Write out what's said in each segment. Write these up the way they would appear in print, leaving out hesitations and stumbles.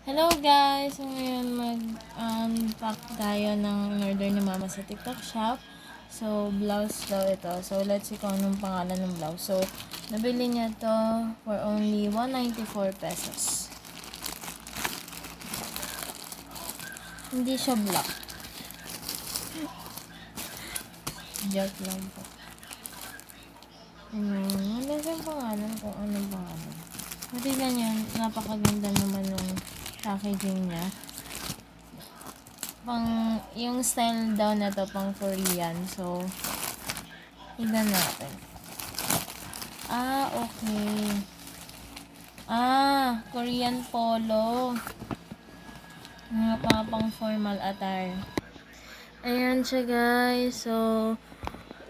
Hello guys! So, ngayon mag-pack tayo ng in-order ni Mama sa TikTok shop. So, blouse daw ito. So, let's see kung anong pangalan ng blouse. So, nabili niya to for only 194 pesos. Hindi siya black. Joke lang po. Wala siyang pangalan kung anong pangalan. Pati lang yan, napakaganda naman ng packaging niya. Yung style daw na to pang Korean. So, tignan natin. Okay. Korean polo. Mga pang formal attire. Ayan siya guys. So,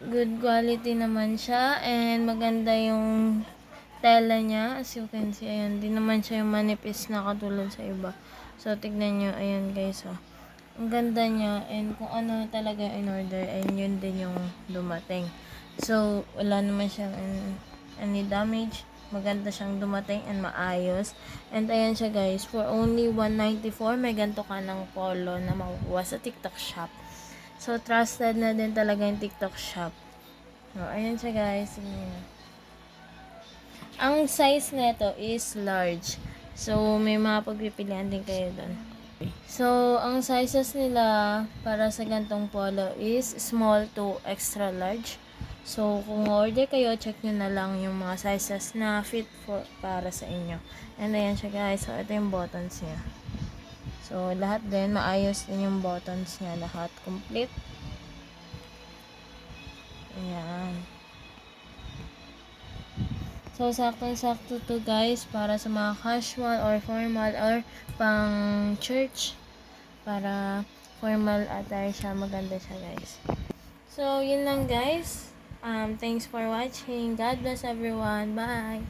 good quality naman siya. And maganda yung tela niya. As you can see, ayan. Di naman siya yung manipis na katulad sa iba. So, tignan nyo. Ayan guys, oh. Ang ganda niya, and kung ano talaga in-order, and yun din yung dumating. So, wala naman siyang any damage. Maganda siyang dumating and maayos. And ayan siya guys, for only 194, may ganito ka ng polo na makukuha sa TikTok shop. So, trusted na din talaga yung TikTok shop. So, ayan siya guys. Ang size nito is large. So, may mga pagpipilian din kayo doon. So, ang sizes nila para sa gantong polo is small to extra large. So, kung order kayo, check nyo na lang yung mga sizes na fit para sa inyo. And ayan siya guys. So, ito yung buttons niya. So, lahat din, maayos din yung buttons niya. Lahat complete. Ayan. So, saktong-sakto to guys para sa mga casual or formal or pang church. Para formal attire siya. Maganda siya guys. So, yun lang guys. Thanks for watching. God bless everyone. Bye!